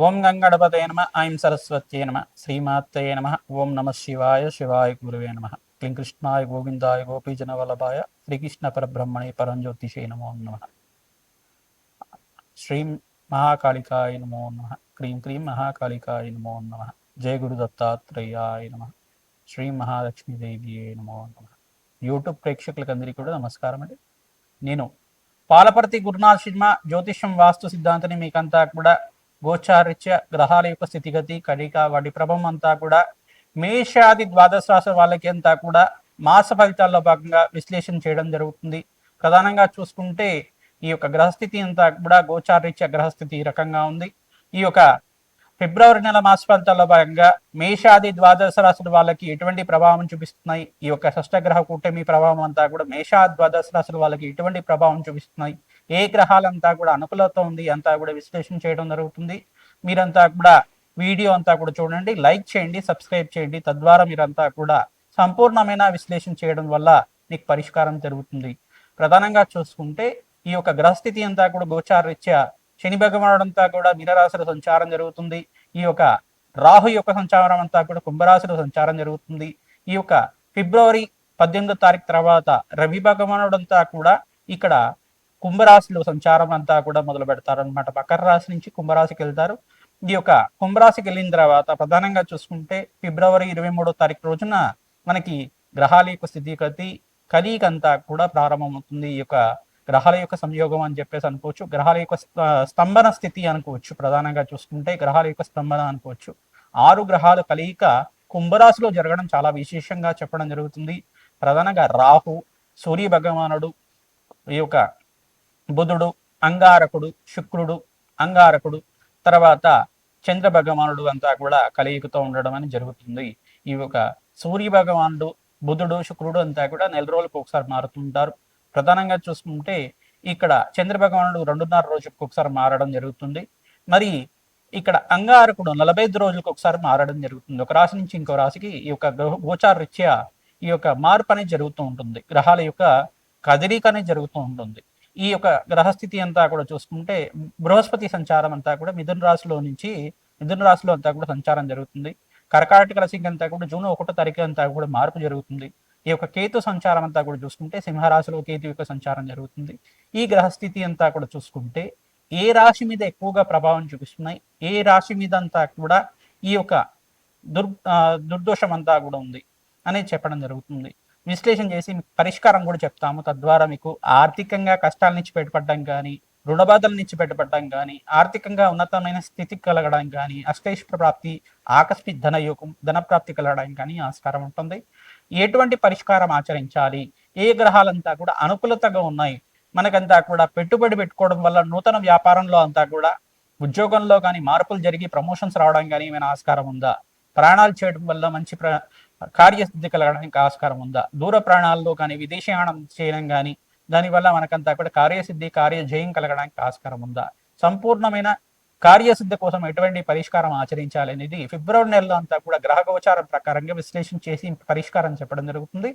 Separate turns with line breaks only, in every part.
ఓం గంగణపతయ నమ ఐం సరస్వత్యే నమ శ్రీమాత్రయ నమ ఓం నమ శివాయ శివాయ గురువే నమ క్లీం కృష్ణాయ గోవిందాయ గోపీజన వల్లభాయ శ్రీకృష్ణ పరబ్రహ్మణే పరంజ్యోతిషే నమో నమ శ్రీం మహాకాళికాయ నమో నమ క్రీం క్రీం మహాకాళికాయ నమో నమ జయ గురు దత్తాత్రేయాయ నమ శ్రీ మహాలక్ష్మీదేవి నమో నమ యూట్యూబ్ ప్రేక్షకులకు అందరికీ కూడా నమస్కారం అండి. నేను పాలపర్తి గురునాథ్ శర్మ జ్యోతిష్యం వాస్తు సిద్ధాంతాన్ని మీకంతా కూడా గోచారిత్య గ్రహాల యొక్క స్థితిగతి కడిక వాటి ప్రభావం అంతా కూడా మేషాది ద్వాదశ రాశి వాళ్ళకి అంతా కూడా మాస ఫలితాల్లో భాగంగా విశ్లేషణ చేయడం జరుగుతుంది. ప్రధానంగా చూసుకుంటే ఈ యొక్క గ్రహస్థితి అంతా కూడా గోచారిత్య గ్రహస్థితి ఈ రకంగా ఉంది. ఈ యొక్క ఫిబ్రవరి నెల మాస ఫలితాల్లో భాగంగా మేషాది ద్వాదశ రాశుల వాళ్ళకి ఎటువంటి ప్రభావం చూపిస్తున్నాయి, ఈ యొక్క షష్టగ్రహ కూటమి ప్రభావం అంతా కూడా మేషాది ద్వాదశ రాశుల వాళ్ళకి ఎటువంటి ప్రభావం చూపిస్తున్నాయి, ఏ గ్రహాలంతా కూడా అనుకూలత ఉంది అంతా కూడా విశ్లేషణ చేయడం జరుగుతుంది. మీరంతా కూడా వీడియో అంతా కూడా చూడండి, లైక్ చేయండి, సబ్స్క్రైబ్ చేయండి. తద్వారా మీరంతా కూడా సంపూర్ణమైన విశ్లేషణ చేయడం వల్ల మీకు పరిష్కారం జరుగుతుంది. ప్రధానంగా చూసుకుంటే ఈ యొక్క గ్రహస్థితి అంతా కూడా గోచారరీత్యా శని భగవానుడు అంతా కూడా మీనరాశిలో సంచారం జరుగుతుంది. ఈ యొక్క రాహు యొక్క సంచారం అంతా కూడా కుంభరాశిలో సంచారం జరుగుతుంది. ఈ యొక్క ఫిబ్రవరి 18వ తారీఖు తర్వాత రవి భగవానుడు అంతా కూడా ఇక్కడ కుంభరాశిలో సంచారం అంతా కూడా మొదలు పెడతారు అనమాట. మకర రాశి నుంచి కుంభరాశికి వెళ్తారు. ఈ యొక్క కుంభరాశికి వెళ్ళిన తర్వాత ప్రధానంగా చూసుకుంటే ఫిబ్రవరి 23వ తారీఖు రోజున మనకి గ్రహాల యొక్క స్థితిగతి కలీక అంతా కూడా ప్రారంభమవుతుంది. ఈ యొక్క గ్రహాల యొక్క సంయోగం అని చెప్పేసి అనుకోవచ్చు, గ్రహాల యొక్క స్తంభన స్థితి అనుకోవచ్చు. ప్రధానంగా చూసుకుంటే గ్రహాల యొక్క స్తంభన అనుకోవచ్చు. 6 గ్రహాల కలయిక కుంభరాశిలో జరగడం చాలా విశేషంగా చెప్పడం జరుగుతుంది. ప్రధానంగా రాహు, సూర్య భగవానుడు, ఈ యొక్క బుధుడు, అంగారకుడు, శుక్రుడు, అంగారకుడు, తర్వాత చంద్ర భగవానుడు అంతా కూడా కలయికతో ఉండడం అని జరుగుతుంది. ఈ యొక్క సూర్య భగవానుడు, బుధుడు, శుక్రుడు అంతా కూడా నెల రోజులకు ఒకసారి మారుతుంటారు. ప్రధానంగా చూసుకుంటే ఇక్కడ చంద్ర భగవానుడు 2.5 రోజులకు ఒకసారి మారడం జరుగుతుంది. మరి ఇక్కడ అంగారకుడు 45 రోజులకు ఒకసారి మారడం జరుగుతుంది. ఒక రాశి నుంచి ఇంకో రాశికి ఈ యొక్క గోచార రీత్యా ఈ యొక్క మార్పు అనేది జరుగుతూ ఉంటుంది. గ్రహాల యొక్క కదలిక అనేది జరుగుతూ ఉంటుంది. ఈ యొక్క గ్రహస్థితి అంతా కూడా చూసుకుంటే బృహస్పతి సంచారం అంతా కూడా మిథున రాశిలో అంతా కూడా సంచారం జరుగుతుంది. కర్కాటక రాశికి అంతా కూడా జూన్ 1వ తారీఖు అంతా కూడా మార్పు జరుగుతుంది. ఈ యొక్క కేతు సంచారం అంతా కూడా చూసుకుంటే సింహరాశిలో కేతు యొక్క సంచారం జరుగుతుంది. ఈ గ్రహస్థితి అంతా కూడా చూసుకుంటే ఏ రాశి మీద ఎక్కువగా ప్రభావం చూపిస్తున్నాయి, ఏ రాశి మీద అంతా కూడా ఈ యొక్క దుర్దోషం అంతా కూడా ఉంది అనేది చెప్పడం జరుగుతుంది. విశ్లేషణ చేసి పరిష్కారం కూడా చెప్తాము. తద్వారా మీకు ఆర్థికంగా కష్టాల నుంచి బయటపడడం కానీ, రుణబాధల నుంచి బయటపడడం కానీ, ఆర్థికంగా ఉన్నతమైన స్థితికి కలగడం కానీ, అష్టైశ్వర్య ప్రాప్తి, ఆకస్మిక ధన ప్రాప్తి కలగడానికి కానీ ఆస్కారం ఉంటుంది. ఎటువంటి పరిష్కారం ఆచరించాలి, ఏ గ్రహాలంతా కూడా అనుకూలతగా ఉన్నాయి, మనకంతా కూడా పెట్టుబడి పెట్టుకోవడం వల్ల నూతన వ్యాపారంలో అంతా కూడా ఉద్యోగంలో కానీ మార్పులు జరిగి ప్రమోషన్స్ రావడం కానీ ఏమైనా ఆస్కారం ఉందా, ప్రాణాలు చేయడం వల్ల మంచి కార్యసిద్ధి కలగడానికి ఆస్కారం ఉందా, దూర ప్రాణాల్లో కానీ విదేశీయానం చేయడం కానీ దానివల్ల మనకంతా కూడా కార్యసిద్ధి కార్యజయం కలగడానికి ఆస్కారం ఉందా, సంపూర్ణమైన కార్యసిద్ధి కోసం ఎటువంటి పరిష్కారం ఆచరించాలి అనేది ఫిబ్రవరి నెలలో అంతా కూడా గ్రహ గోచారం ప్రకారంగా విశ్లేషణ చేసి పరిష్కారం చెప్పడం జరుగుతుంది.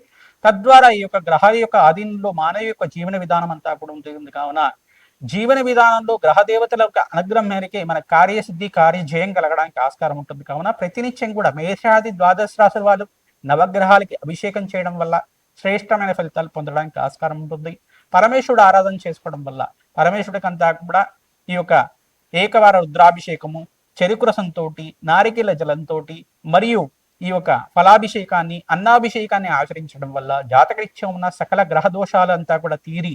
తద్వారా ఈ యొక్క గ్రహాల యొక్క ఆధీనంలో మానవ యొక్క జీవన విధానం అంతా కూడా ఉంటుంది. కావున జీవన విధానంలో గ్రహ దేవతల యొక్క అనుగ్రహం మేరకే మన కార్యసిద్ధి కార్యజయం కలగడానికి ఆస్కారం ఉంటుంది. కావున ప్రతినిత్యం కూడా మేషాది ద్వాదశ రాశుల వాళ్ళు నవగ్రహాలకి అభిషేకం చేయడం వల్ల శ్రేష్టమైన ఫలితాలు పొందడానికి ఆస్కారం ఉంటుంది. పరమేశ్వరుడు ఆరాధన చేసుకోవడం వల్ల పరమేశ్వరుడికి అంతా కూడా ఈ యొక్క ఏకవార రుద్రాభిషేకము, చెరుకు రసంతో, నారికేల జలంతో మరియు ఈ యొక్క ఫలాభిషేకాన్ని, అన్నాభిషేకాన్ని ఆచరించడం వల్ల జాతకరీత్యం ఉన్న సకల గ్రహ దోషాలంతా కూడా తీరి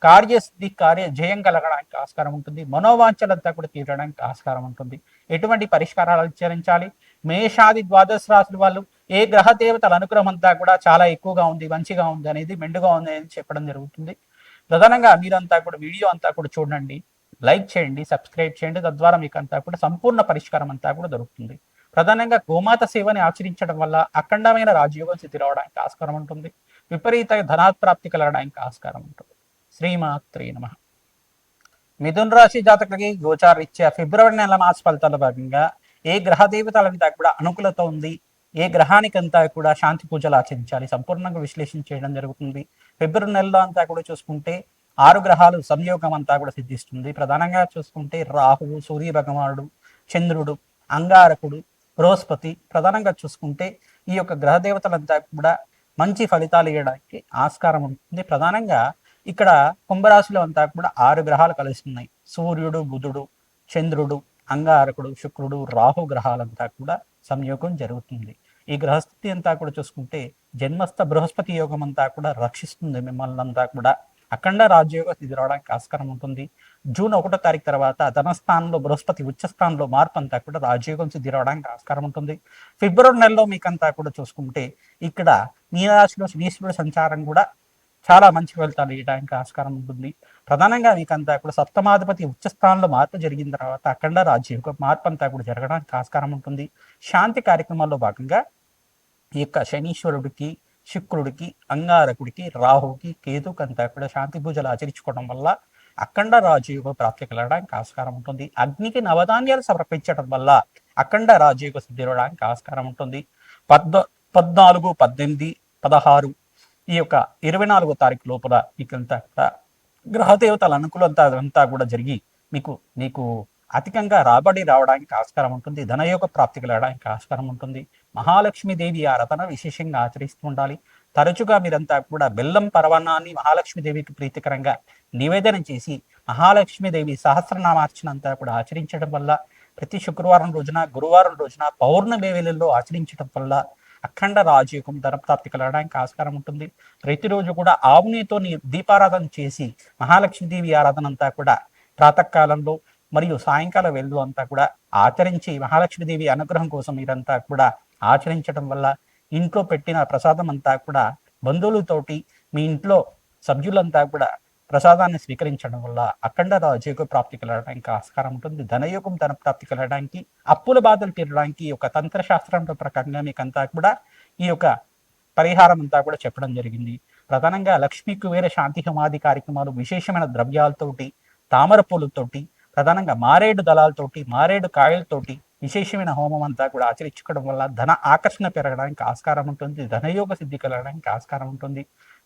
కార్యసిద్ధి కార్యజయం కలగడానికి ఆస్కారం ఉంటుంది. మనోవాంఛలంతా కూడా తీరడానికి ఆస్కారం ఉంటుంది. ఎటువంటి పరిష్కారాలు ఆచరించాలి, మేషాది ద్వాదశ రాశుల వాళ్ళు ఏ గ్రహ దేవతల అనుగ్రహం అంతా కూడా చాలా ఎక్కువగా ఉంది, మంచిగా ఉంది అనేది, మెండుగా ఉంది అనేది చెప్పడం జరుగుతుంది. ప్రధానంగా మీరంతా కూడా వీడియో అంతా కూడా చూడండి, లైక్ చేయండి, సబ్స్క్రైబ్ చేయండి. తద్వారా మీకు అంతా కూడా సంపూర్ణ పరిష్కారం అంతా కూడా దొరుకుతుంది. ప్రధానంగా గోమాత సేవని ఆచరించడం వల్ల అఖండమైన రాజయోగం స్థితి రావడానికి ఆస్కారం ఉంటుంది. విపరీత ధనాప్రాప్తి కలగడానికి ఆస్కారం ఉంటుంది. శ్రీమాత్రే నమః. మిథున రాశి జాతకులకి గోచారీత్యా ఫిబ్రవరి నెల మాస ఫలితాల భాగంగా ఏ గ్రహ దేవతలంతా కూడా అనుకూలత ఉంది, ఏ గ్రహానికంతా కూడా శాంతి పూజలు ఆచరించాలి సంపూర్ణంగా విశ్లేషణ చేయడం జరుగుతుంది. ఫిబ్రవరి నెలలో అంతా కూడా చూసుకుంటే 6 గ్రహాలు సంయోగం అంతా కూడా సిద్ధిస్తుంది. ప్రధానంగా చూసుకుంటే రాహువు, సూర్య భగవానుడు, చంద్రుడు, అంగారకుడు, బృహస్పతి ప్రధానంగా చూసుకుంటే ఈ యొక్క గ్రహ దేవతలంతా కూడా మంచి ఫలితాలు ఇవ్వడానికి ఆస్కారం ఉంటుంది. ప్రధానంగా ఇక్కడ కుంభరాశిలో అంతా కూడా 6 గ్రహాలు కలుస్తున్నాయి. సూర్యుడు, బుధుడు, చంద్రుడు, అంగారకుడు, శుక్రుడు, రాహు గ్రహాలంతా కూడా సంయోగం జరుగుతుంది. ఈ గ్రహస్థితి అంతా కూడా చూసుకుంటే జన్మస్థ బృహస్పతి యోగం అంతా కూడా రక్షిస్తుంది మిమ్మల్ని అంతా కూడా. అఖండ రాజయోగ స్థితి రావడానికి ఆస్కారం ఉంటుంది. జూన్ 1వ తారీఖు తర్వాత ధనస్థానంలో బృహస్పతి ఉచ్చస్థానంలో మార్పు అంతా కూడా రాజయోగం సిద్ధి రావడానికి ఆస్కారం ఉంటుంది. ఫిబ్రవరి నెలలో మీకంతా కూడా చూసుకుంటే ఇక్కడ మీనరాశిలో శనీశ్వరుడు సంచారం కూడా చాలా మంచి ఫలితాలు ఇవ్వడానికి ఆస్కారం ఉంటుంది. ప్రధానంగా మీకంతా కూడా సప్తమాధిపతి ఉచ్చస్థానంలో మార్పు జరిగిన తర్వాత అఖండ రాజయోగ మార్పు అంతా కూడా జరగడానికి ఆస్కారం ఉంటుంది. శాంతి కార్యక్రమాల్లో భాగంగా ఈ యొక్క శనీశ్వరుడికి, శుక్రుడికి, అంగారకుడికి, రాహుకి, కేతుకి అంతా కూడా శాంతి పూజలు ఆచరించుకోవడం వల్ల అఖండ రాజయోగ ప్రాప్తి కలగడానికి ఆస్కారం ఉంటుంది. అగ్నికి నవధాన్యాలు సమర్పించడం వల్ల అఖండ రాజయోగ సిద్ధి ఇవ్వడానికి ఆస్కారం ఉంటుంది. 14, 18, 16 ఈ యొక్క 24వ తారీఖు లోపల మీకంతా కూడా గ్రహదేవతల అనుకూలంతా అంతా కూడా జరిగి మీకు అధికంగా రాబడి రావడానికి ఆస్కారం ఉంటుంది. ధనయోగ ప్రాప్తి కలగడానికి ఆస్కారం ఉంటుంది. మహాలక్ష్మీదేవి ఆరాధన విశేషంగా ఆచరిస్తూ ఉండాలి. తరచుగా మీరంతా కూడా బెల్లం పరవాన్నాన్ని మహాలక్ష్మీదేవికి ప్రీతికరంగా నివేదన చేసి మహాలక్ష్మీదేవి సహస్రనామార్చన అంతా కూడా ఆచరించడం వల్ల ప్రతి శుక్రవారం రోజున, గురువారం రోజున, పౌర్ణమి వేళల్లో ఆచరించడం వల్ల అఖండ రాజయోగం ధనప్రాప్తి కలగడానికి ఆస్కారం ఉంటుంది. ప్రతిరోజు కూడా ఆవునితో దీపారాధన చేసి మహాలక్ష్మీదేవి ఆరాధన అంతా కూడా ప్రాతకాలంలో మరియు సాయంకాల వేళలో అంతా కూడా ఆచరించి మహాలక్ష్మీదేవి అనుగ్రహం కోసం మీరంతా కూడా ఆచరించడం వల్ల ఇంట్లో పెట్టిన ప్రసాదం అంతా కూడా బంధువులతోటి మీ ఇంట్లో సభ్యులంతా కూడా ప్రసాదాన్ని స్వీకరించడం వల్ల అఖండ రాజయోగ ప్రాప్తి కలగడానికి ఆస్కారం ఉంటుంది. ధనయోగం ధన ప్రాప్తి కలగడానికి, అప్పుల బాధలు తీరడానికి ఒక తంత్రశాస్త్రంలో ప్రకారంగా మీకంతా కూడా ఈ యొక్క పరిహారం అంతా కూడా చెప్పడం జరిగింది. ప్రధానంగా లక్ష్మీ కుబేర శాంతి హోమాది కార్యక్రమాలు విశేషమైన ద్రవ్యాలతోటి, తామర పూలతోటి, ప్రధానంగా మారేడు దళాలతోటి, మారేడు కాయలతోటి విశేషమైన హోమం అంతా కూడా ఆచరించుకోవడం వల్ల ధన ఆకర్షణ పెరగడానికి ఆస్కారం ఉంటుంది. ధనయోగ సిద్ధి కలగడానికి ఆస్కారం ఉంటుంది.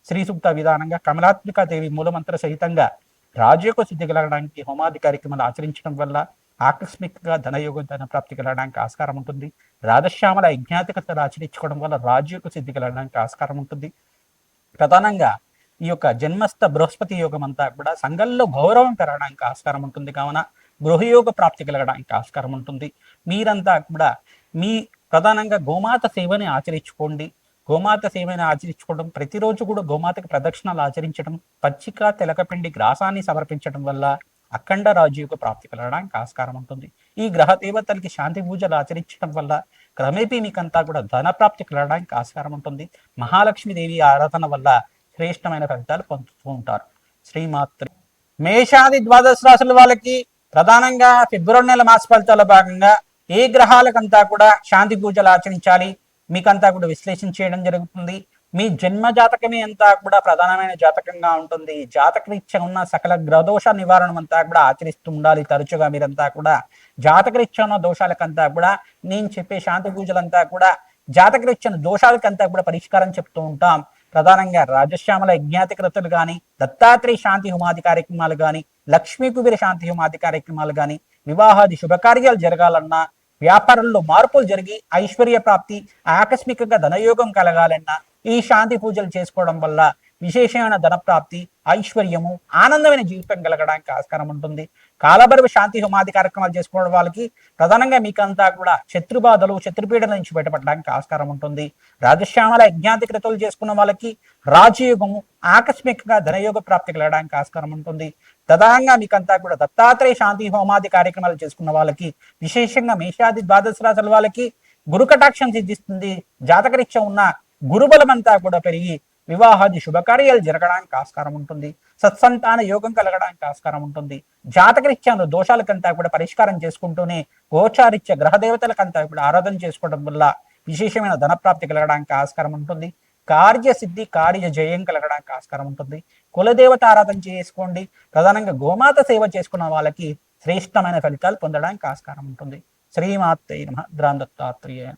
శ్రీ సూక్త విధానంగా కమలాత్మికా దేవి మూలమంత్ర సహితంగా రాజయోగ సిద్ధి కలగడానికి హోమాది కార్యక్రమాలు ఆచరించడం వల్ల ఆకస్మికంగా ధనయోగ ధన ప్రాప్తి కలగడానికి ఆస్కారం ఉంటుంది. రాధశ్యామల యజ్ఞాతికతలు ఆచరించుకోవడం వల్ల రాజయోగ సిద్ధి కలగడానికి ఆస్కారం ఉంటుంది. ప్రధానంగా ఈ యొక్క జన్మస్థ బృహస్పతి యోగం అంతా కూడా సంఘంలో గౌరవం పెరగడానికి ఆస్కారం ఉంటుంది. కావున గృహయోగ ప్రాప్తి కలగడానికి ఆస్కారం ఉంటుంది. మీరంతా కూడా మీ ప్రధానంగా గోమాత సేవని ఆచరించుకోండి. గోమాత సేవని ఆచరించుకోవడం, ప్రతిరోజు కూడా గోమాతకి ప్రదక్షిణాలు ఆచరించడం, పచ్చిక తెలకపిండి గ్రాసాన్ని సమర్పించడం వల్ల అఖండ రాజయోగ ప్రాప్తి కలగడానికి ఆస్కారం ఉంటుంది. ఈ గ్రహ దేవతలకి శాంతి పూజలు ఆచరించడం వల్ల క్రమేపీ మీకంతా కూడా ధన ప్రాప్తి కలగడానికి ఆస్కారం ఉంటుంది. మహాలక్ష్మీదేవి ఆరాధన వల్ల శ్రేష్టమైన ఫలితాలు పొందుతూ ఉంటారు. శ్రీమాత్రి. మేషాది ద్వాదశ రాశుల వాళ్ళకి ప్రధానంగా ఫిబ్రవరి నెల మాస ఫలితాల భాగంగా ఏ గ్రహాలకంతా కూడా శాంతి పూజలు ఆచరించాలి మీకంతా కూడా విశ్లేషణ చేయడం జరుగుతుంది. మీ జన్మ జాతకమే అంతా కూడా ప్రధానమైన జాతకంగా ఉంటుంది. జాతకరీత్యా ఉన్న సకల గ్రహదోష నివారణ అంతా కూడా ఆచరిస్తూ ఉండాలి. తరచుగా మీరంతా కూడా జాతకరీత్యా ఉన్న దోషాలకంతా కూడా నేను చెప్పే శాంతి పూజలంతా కూడా జాతకరీత్యా దోషాలకంతా కూడా పరిష్కారం చెప్తూ ఉంటాం. ప్రధానంగా రాజశ్యామల యజ్ఞాతికృతులు కానీ, దత్తాత్రేయ శాంతి హోమాది కార్యక్రమాలు కానీ, లక్ష్మీ కుబేర శాంతి హోమాది కార్యక్రమాలు కానీ, వివాహాది శుభకార్యాలు జరగాలన్నా, వ్యాపారంలో మార్పులు జరిగి ఐశ్వర్య ప్రాప్తి, ఆకస్మికంగా ధనయోగం కలగాలన్నా ఈ శాంతి పూజలు చేసుకోవడం వల్ల విశేషమైన ధన ప్రాప్తి, ఐశ్వర్యము, ఆనందమైన జీవితం కలగడానికి ఆస్కారం ఉంటుంది. కాలభైరవ శాంతి హోమాది కార్యక్రమాలు చేసుకోవడం వాళ్ళకి ప్రధానంగా మీకంతా కూడా శత్రుబాధలు, శత్రుపీడల నుంచి బయటపడడానికి ఆస్కారం ఉంటుంది. రాజశ్యామల యజ్ఞాధికృతులు చేసుకున్న వాళ్ళకి రాజయోగము, ఆకస్మికంగా ధనయోగ ప్రాప్తి కలగడానికి ఆస్కారం ఉంటుంది. ప్రధానంగా మీకంతా కూడా దత్తాత్రేయ శాంతి హోమాది కార్యక్రమాలు చేసుకున్న వాళ్ళకి, విశేషంగా మేషాది ద్వాదశ రాశుల వాళ్ళకి గురు కటాక్షం సిద్ధిస్తుంది. జాతకరీత్యా ఉన్న గురుబలం అంతా కూడా పెరిగి వివాహాది శుభకార్యాలు జరగడానికి ఆస్కారం ఉంటుంది. సత్సంతాన యోగం కలగడానికి ఆస్కారం ఉంటుంది. జాతకరీత్యా దోషాలకంతా కూడా పరిష్కారం చేసుకుంటూనే గోచారిత్య గ్రహదేవతలకంతా కూడా ఆరాధన చేసుకోవడం వల్ల విశేషమైన ధనప్రాప్తి కలగడానికి ఆస్కారం ఉంటుంది. కార్యసిద్ధి, కార్య జయం కలగడానికి ఆస్కారం ఉంటుంది. కులదేవత ఆరాధన చేసుకోండి. ప్రధానంగా గోమాత సేవ చేసుకున్న వాళ్ళకి శ్రేష్టమైన ఫలితాలు పొందడానికి ఆస్కారం ఉంటుంది. శ్రీమాత్రే నమః. దత్తాత్రేయ.